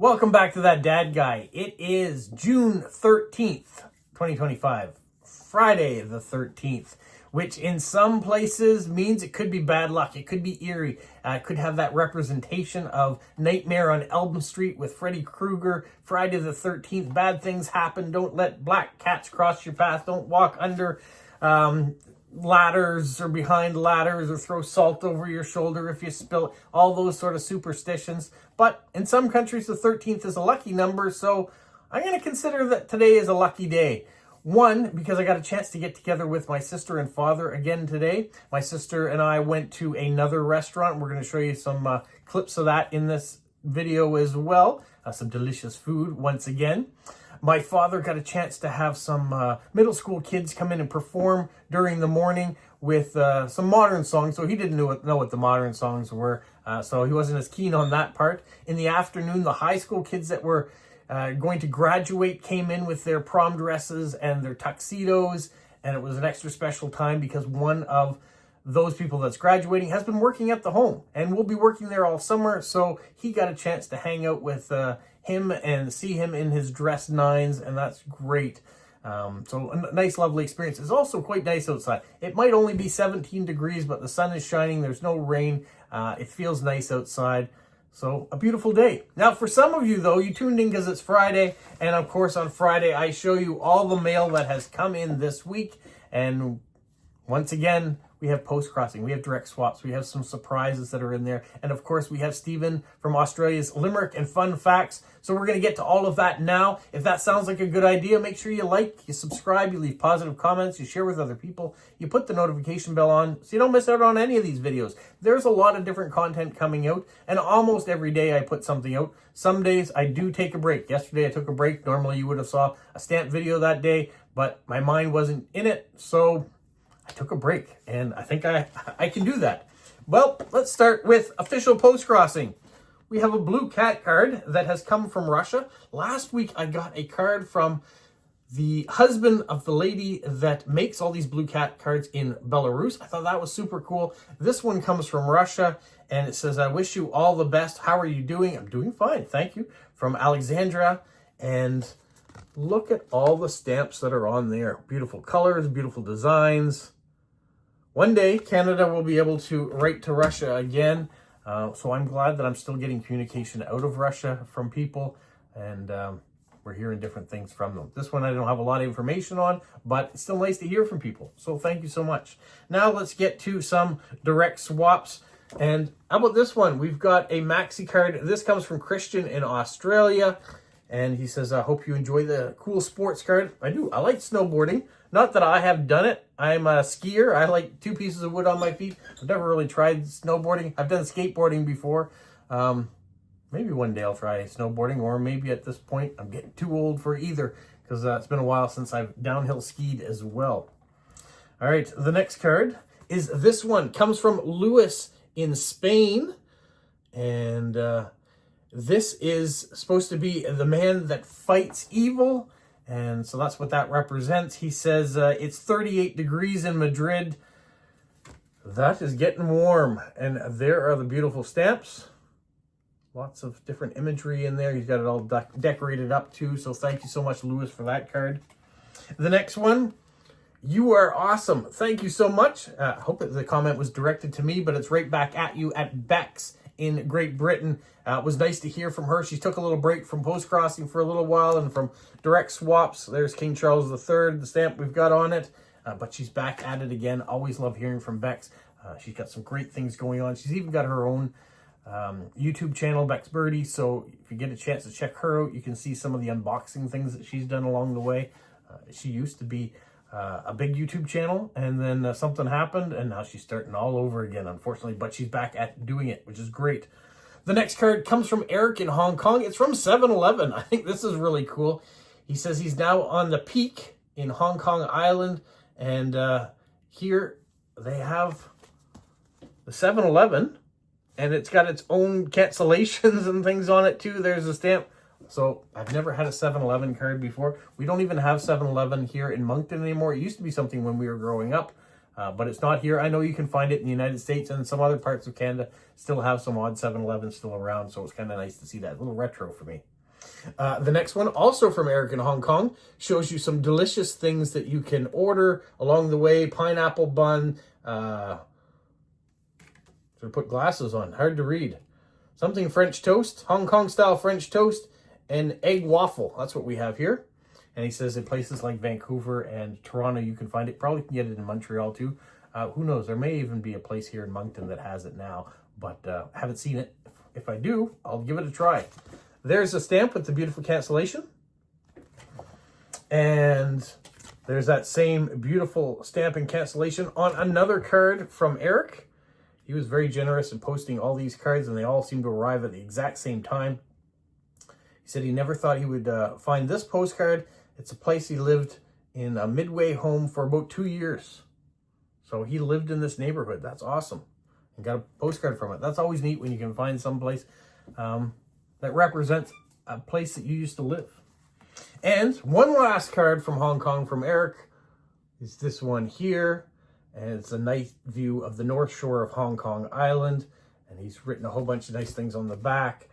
Welcome back to That Dad Guy. It is June 13th, 2025, Friday the 13th, which in some places means it could be bad luck. It could be eerie. It could have that representation of Nightmare on Elm Street with Freddy Krueger, Friday the 13th. Bad things happen. Don't let black cats cross your path. Don't walk under ladders or behind ladders, or throw salt over your shoulder if you spill, all those sort of superstitions. But in some countries, the 13th is a lucky number, so I'm going to consider that today is a lucky day. One, because I got a chance to get together with my sister and father again today. My sister and I went to another restaurant. We're going to show you some clips of that in this video as well. Some delicious food once again. My father got a chance to have some middle school kids come in and perform during the morning with some modern songs. So he didn't know what the modern songs were, so he wasn't as keen on that part. In the afternoon, the high school kids that were going to graduate came in with their prom dresses and their tuxedos, and it was an extra special time because one of those people that's graduating has been working at the home and will be working there all summer, so he got a chance to hang out with him and see him in his dress nines, and that's great. So a nice, lovely experience. It's also quite nice outside. It might only be 17 degrees, but the sun is shining. There's no rain. It feels nice outside. So a beautiful day. Now, for some of you, though, you tuned in because it's Friday. And, of course, on Friday, I show you all the mail that has come in this week. And once again, we have Postcrossing, we have direct swaps, we have some surprises that are in there. And of course, we have Stephen from Australia's Limerick and Fun Facts. So we're going to get to all of that now. If that sounds like a good idea, make sure you like, you subscribe, you leave positive comments, you share with other people, you put the notification bell on so you don't miss out on any of these videos. There's a lot of different content coming out, and almost every day I put something out. Some days I do take a break. Yesterday I took a break. Normally you would have saw a stamp video that day, but my mind wasn't in it, so I took a break, and I think I can do that. Well, let's start with official Postcrossing. We have a blue cat card that has come from Russia. Last week, I got a card from the husband of the lady that makes all these blue cat cards in Belarus. I thought that was super cool. This one comes from Russia, and it says, "I wish you all the best. How are you doing?" "I'm doing fine, thank you." From Alexandra, and look at all the stamps that are on there. Beautiful colors, beautiful designs. One day, Canada will be able to write to Russia again. So I'm glad that I'm still getting communication out of Russia from people. And we're hearing different things from them. This one I don't have a lot of information on, but it's still nice to hear from people. So thank you so much. Now let's get to some direct swaps. And how about this one? We've got a maxi card. This comes from Christian in Australia. And he says, "I hope you enjoy the cool sports card." I do. I like snowboarding. Not that I have done it. I'm a skier. I like 2 pieces of wood on my feet. I've never really tried snowboarding. I've done skateboarding before. Maybe one day I'll try snowboarding, or maybe at this point I'm getting too old for either, because it's been a while since I've downhill skied as well. All right, the next card is this one. Comes from Lewis in Spain. And this is supposed to be the man that fights evil. And so that's what that represents. He says it's 38 degrees in Madrid. That is getting warm. And there are the beautiful stamps. Lots of different imagery in there. He's got it all decorated up too. So thank you so much, Lewis, for that card. The next one. "You are awesome." Thank you so much. I hope that the comment was directed to me, but it's right back at you at Bex in Great Britain. It was nice to hear from her. She took a little break from Postcrossing for a little while and from direct swaps. There's King Charles III, the stamp we've got on it. But she's back at it again. Always love hearing from Bex. She's got some great things going on. She's even got her own YouTube channel, Bex Birdie. So if you get a chance to check her out, you can see some of the unboxing things that she's done along the way. She used to be a big YouTube channel, and then something happened, and now she's starting all over again, unfortunately, but she's back at doing it, which is great. The next card comes from Eric in Hong Kong. It's from 7-Eleven. I think this is really cool. He says he's now on the Peak in Hong Kong Island, and here they have the 7-Eleven, and it's got its own cancellations and things on it too. There's a stamp. So I've never had a 7-Eleven card before. We don't even have 7-Eleven here in Moncton anymore. It used to be something when we were growing up, but it's not here. I know you can find it in the United States, and some other parts of Canada still have some odd 7-Elevens still around. So it's kind of nice to see that. A little retro for me. The next one, also from Eric in Hong Kong, shows you some delicious things that you can order along the way. Pineapple bun. Should put glasses on. Hard to read. Something French toast. Hong Kong style French toast. And egg waffle. That's what we have here. And he says in places like Vancouver and Toronto, you can find it. Probably can get it in Montreal too. Who knows? There may even be a place here in Moncton that has it now. But haven't seen it. If I do, I'll give it a try. There's a stamp with the beautiful cancellation. And there's that same beautiful stamp and cancellation on another card from Eric. He was very generous in posting all these cards, and they all seem to arrive at the exact same time. He said he never thought he would find this postcard. It's a place he lived in a Midway home for about 2 years. So he lived in this neighborhood. That's awesome. And got a postcard from it. That's always neat when you can find someplace that represents a place that you used to live. And one last card from Hong Kong from Eric is this one here. And it's a nice view of the North Shore of Hong Kong Island. And he's written a whole bunch of nice things on the back.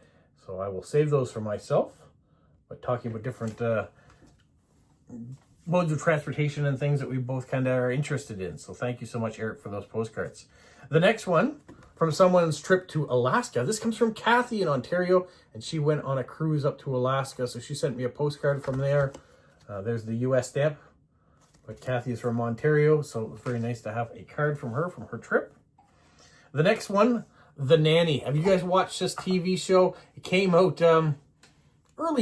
So I will save those for myself. But talking about different modes of transportation and things that we both kind of are interested in. So thank you so much, Eric, for those postcards. The next one from someone's trip to Alaska. This comes from Kathy in Ontario, and she went on a cruise up to Alaska. So she sent me a postcard from there. There's the US stamp. But Kathy is from Ontario, so it was very nice to have a card from her trip. The next one, The Nanny. Have you guys watched this TV show? It came out early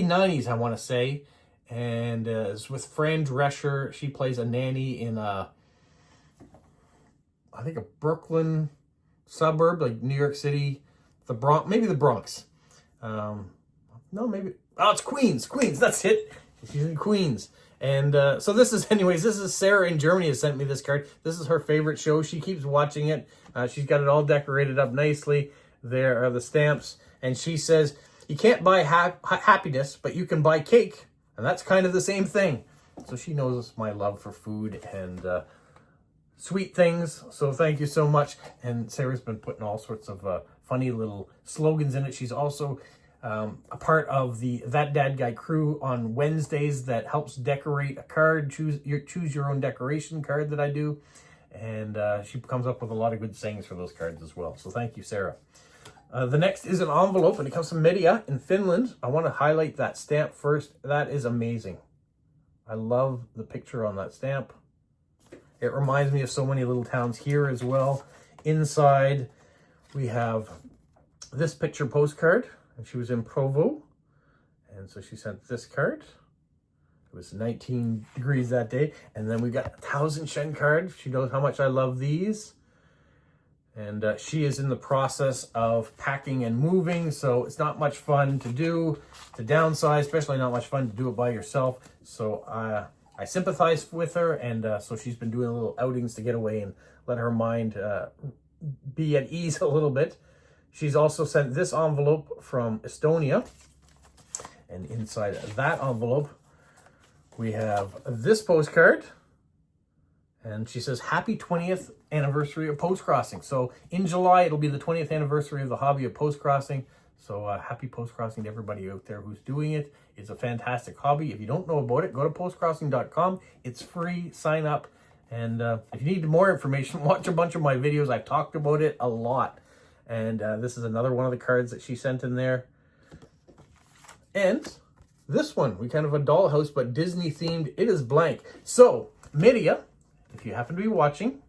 90s, I want to say. And it's with Fran Drescher. She plays a nanny in I think a Brooklyn suburb, like New York City, the Bronx, maybe the Bronx. No, maybe, it's Queens, that's it. She's in Queens. And so this is, anyways, this is Sarah in Germany has sent me this card. This is her favorite show. She keeps watching it. She's got it all decorated up nicely. There are the stamps. And she says, you can't buy happiness, but you can buy cake. And that's kind of the same thing. So she knows my love for food and sweet things. So thank you so much. And Sarah's been putting all sorts of funny little slogans in it. She's also a part of the That Dad Guy crew on Wednesdays that helps decorate a card. Choose your own decoration card that I do. And she comes up with a lot of good sayings for those cards as well. So thank you, Sarah. The next is an envelope, and it comes from Media in Finland. I want to highlight that stamp first. That is amazing. I love the picture on that stamp. It reminds me of so many little towns here as well. Inside, we have this picture postcard, and she was in Provo, and so she sent this card. It was 19 degrees that day. And then we got a 1,000 Shen card. She knows how much I love these. And she is in the process of packing and moving, so it's not much fun to do, to downsize, especially not much fun to do it by yourself. So I sympathize with her, and so she's been doing little outings to get away and let her mind be at ease a little bit. She's also sent this envelope from Estonia, and inside that envelope, we have this postcard. And she says, happy 20th anniversary of Postcrossing. So in July, it'll be the 20th anniversary of the hobby of Postcrossing. So happy Postcrossing to everybody out there who's doing it. It's a fantastic hobby. If you don't know about it, go to postcrossing.com. It's free. Sign up. And if you need more information, watch a bunch of my videos. I've talked about it a lot. And this is another one of the cards that she sent in there. And this one, we kind of a dollhouse, but Disney themed. It is blank. So, Media, if you happen to be watching,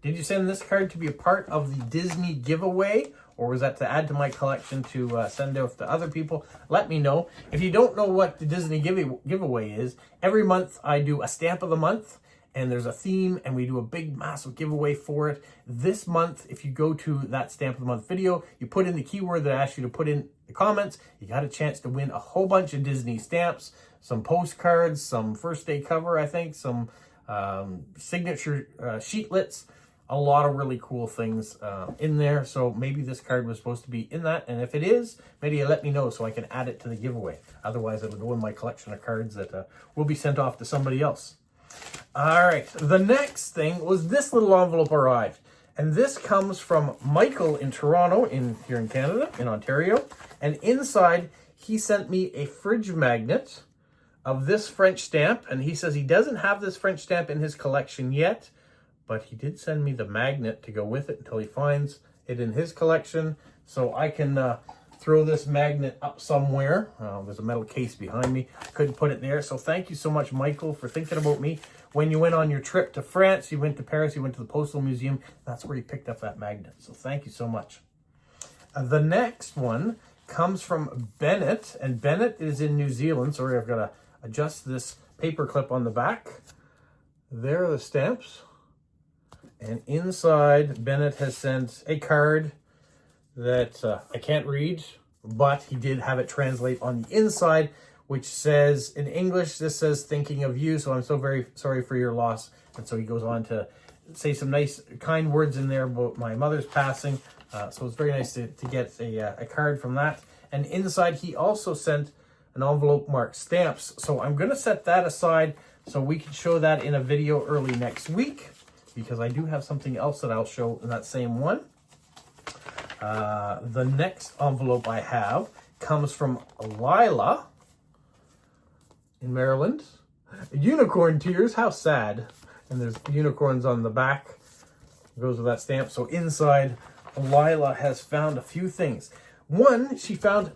did you send this card to be a part of the Disney giveaway? Or was that to add to my collection to send out to other people? Let me know. If you don't know what the Disney giveaway is, every month I do a stamp of the month. And there's a theme, and we do a big, massive giveaway for it. This month, if you go to that Stamp of the Month video, you put in the keyword that I asked you to put in the comments, you got a chance to win a whole bunch of Disney stamps, some postcards, some first day cover, I think, some signature sheetlets, a lot of really cool things in there. So maybe this card was supposed to be in that. And if it is, maybe you let me know so I can add it to the giveaway. Otherwise, it'll go in my collection of cards that will be sent off to somebody else. All right, the next thing was this little envelope arrived. And this comes from Michael in Toronto, here in Canada, in Ontario. And inside, he sent me a fridge magnet of this French stamp, and he says he doesn't have this French stamp in his collection yet, but he did send me the magnet to go with it until he finds it in his collection, so I can throw this magnet up somewhere. There's a metal case behind me. I couldn't put it there, so thank you so much, Michael, for thinking about me. When you went on your trip to France, you went to Paris, you went to the Postal Museum, that's where you picked up that magnet, so thank you so much. The next one comes from Bennett, and Bennett is in New Zealand. Sorry, I've got to adjust this paper clip on the back. There are the stamps. And inside, Bennett has sent a card that I can't read, but he did have it translate on the inside, which says, in English, this says, thinking of you, so I'm so very sorry for your loss. And so he goes on to say some nice, kind words in there about my mother's passing. So it's very nice to get a card from that. And inside, he also sent an envelope marked stamps. So I'm going to set that aside so we can show that in a video early next week, because I do have something else that I'll show in that same one. The next envelope I have comes from Lila in Maryland. Unicorn tears, how sad. And there's unicorns on the back. Goes with that stamp. So inside, Lila has found a few things. One, she found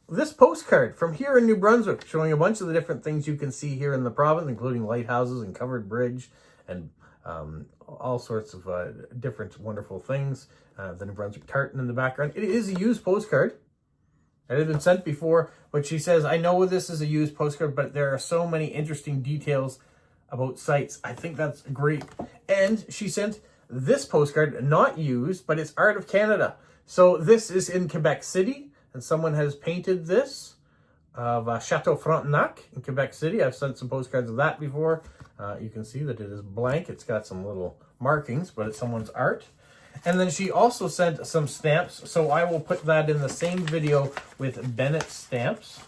this postcard from here in New Brunswick, showing a bunch of the different things you can see here in the province, including lighthouses and covered bridge and all sorts of different wonderful things. The New Brunswick tartan in the background. It is a used postcard. It had been sent before, but she says, I know this is a used postcard, but there are so many interesting details about sites. I think that's great. And she sent this postcard, not used, but it's Art of Canada. So this is in Quebec City, and someone has painted this of Chateau Frontenac in Quebec City. I've sent some postcards of that before. You can see that it is blank. It's got some little markings, but it's someone's art. And then she also sent some stamps, so I will put that in the same video with Bennett's stamps.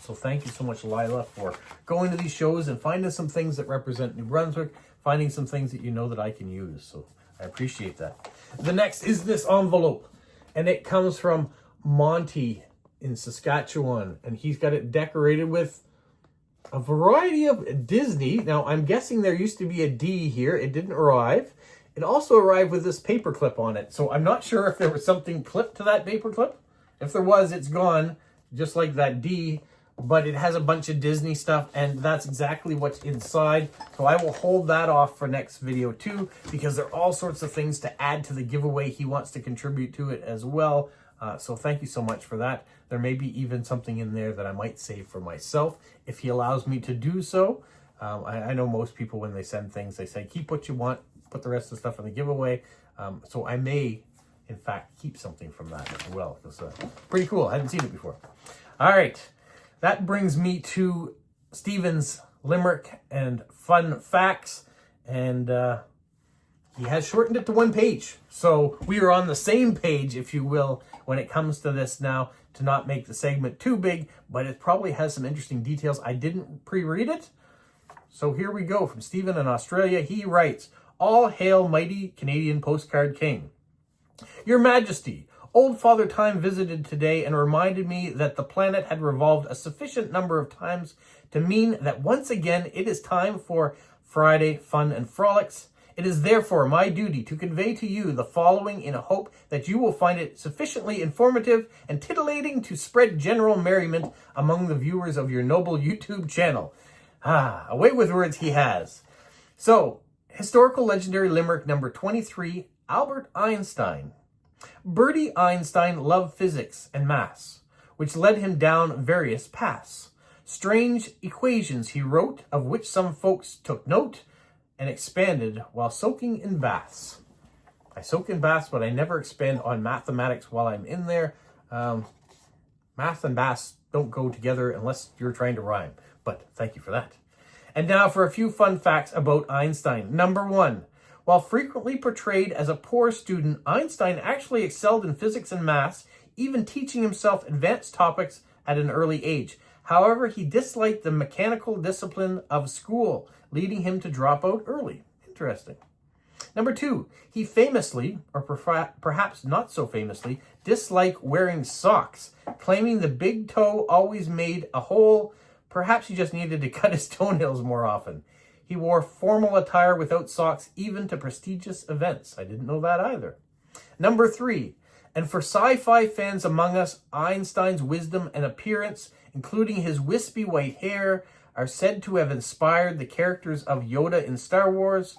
So thank you so much, Lila, for going to these shows and finding some things that represent New Brunswick, finding some things that you know that I can use. So I appreciate that. The next is this envelope, and it comes from Monty in Saskatchewan, and he's got it decorated with a variety of Disney. Now, I'm guessing there used to be a D here. It didn't arrive. It also arrived with this paper clip on it. So I'm not sure if there was something clipped to that paper clip. If there was, it's gone, just like that D. But it has a bunch of Disney stuff, and that's exactly what's inside. So I will hold that off for next video too, because there are all sorts of things to add to the giveaway. He wants to contribute to it as well. So thank you so much for that. There may be even something in there that I might save for myself if he allows me to do so. I know most people, when they send things, they say, keep what you want, put the rest of the stuff in the giveaway. So I may, in fact, keep something from that as well. It's pretty cool. I hadn't seen it before. All right. That brings me to Stephen's limerick and fun facts. And he has shortened it to one page. So we are on the same page, if you will, when it comes to this now, to not make the segment too big, but it probably has some interesting details. I didn't pre-read it. So here we go from Stephen in Australia. He writes, all hail mighty Canadian postcard king. Your Majesty, old Father Time visited today and reminded me that the planet had revolved a sufficient number of times to mean that once again it is time for Friday fun and frolics. It is therefore my duty to convey to you the following in a hope that you will find it sufficiently informative and titillating to spread general merriment among the viewers of your noble YouTube channel. Away with words he has. So, historical legendary limerick number 23, Albert Einstein. Bertie Einstein loved physics and maths, which led him down various paths. Strange equations he wrote, of which some folks took note and expanded while soaking in baths. I soak in baths, but I never expand on mathematics while I'm in there. Math and baths don't go together unless you're trying to rhyme, but thank you for that. And now for a few fun facts about Einstein. Number 1, while frequently portrayed as a poor student, Einstein actually excelled in physics and maths, even teaching himself advanced topics at an early age. However, he disliked the mechanical discipline of school, leading him to drop out early. Interesting. Number 2, he famously, or perhaps not so famously, disliked wearing socks, claiming the big toe always made a hole. Perhaps he just needed to cut his toenails more often. He wore formal attire without socks even to prestigious events. I didn't know that either. Number 3, and for sci-fi fans among us, Einstein's wisdom and appearance, including his wispy white hair, are said to have inspired the characters of Yoda in Star Wars.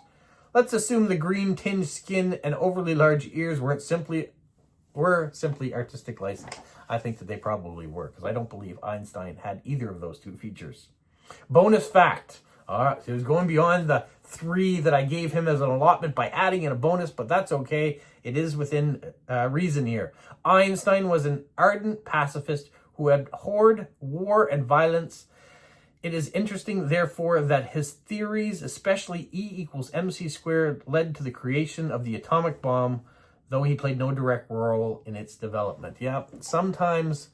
Let's assume the green tinged skin and overly large ears were simply artistic license. I think that they probably were, because I don't believe Einstein had either of those 2 features. Bonus fact. It was going beyond the 3 that I gave him as an allotment by adding in a bonus, but that's okay. It is within reason here. Einstein was an ardent pacifist who abhorred war and violence. It is interesting, therefore, that his theories, especially E=mc², led to the creation of the atomic bomb, though he played no direct role in its development. Yeah, sometimes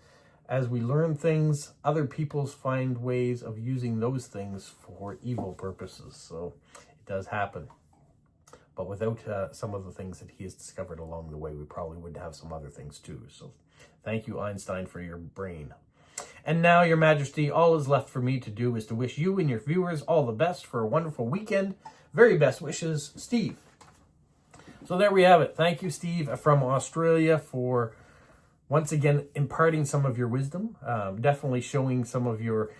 as we learn things, other people find ways of using those things for evil purposes. So it does happen. But without some of the things that he has discovered along the way, we probably would have some other things too. So thank you, Einstein, for your brain. And now, Your Majesty, all is left for me to do is to wish you and your viewers all the best for a wonderful weekend. Very best wishes, Steve. So there we have it. Thank you, Steve, from Australia, for once again imparting some of your wisdom. Definitely showing some of your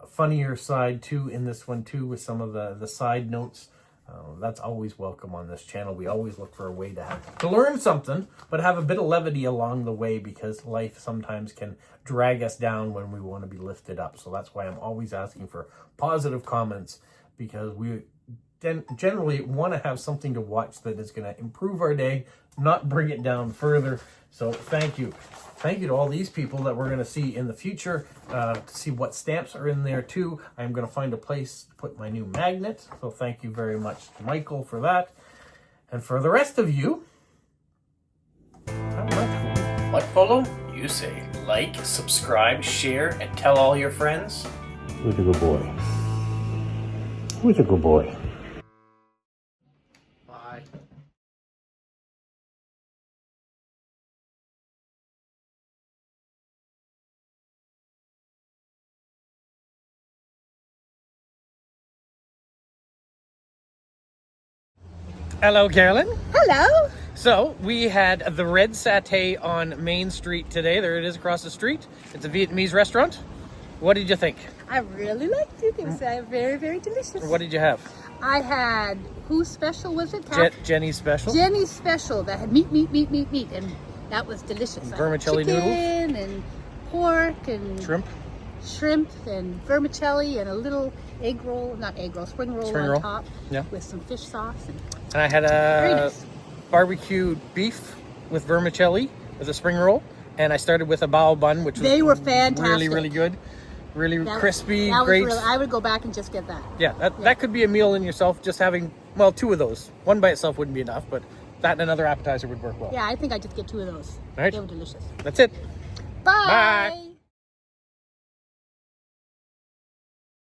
funnier side too in this one too, with some of the side notes. That's always welcome on this channel. We always look for a way to learn something, but have a bit of levity along the way, because life sometimes can drag us down when we want to be lifted up. So that's why I'm always asking for positive comments, because we generally want to have something to watch that is going to improve our day, not bring it down further. So thank you. Thank you to all these people that we're going to see in the future, to see what stamps are in there too. I'm going to find a place to put my new magnet. So thank you very much to Michael for that. And for the rest of you, what follow? You say like, subscribe, share, and tell all your friends. Who's a good boy? Who's a good boy? Bye. Hello, Carolyn. Hello. So we had the Red Satay on Main Street today. There it is across the street. It's a Vietnamese restaurant. What did you think? I really liked it. It was very, very delicious. What did you have? I had, whose special was it? Jenny's special. Jenny's special that had meat, and that was delicious. Vermicelli noodles. Chicken and pork and shrimp and vermicelli and a little egg roll, spring roll on top, yeah, with some fish sauce. And I had a barbecued beef with vermicelli with a spring roll, and I started with a bao bun, which they were fantastic. Really, really good. Really crispy, great. I would go back and just get that. Yeah, that could be a meal in yourself, just having, well, 2 of those. One by itself wouldn't be enough, but that and another appetizer would work well. Yeah, I think I just get 2 of those. All right. They were delicious. That's it. Bye. Bye.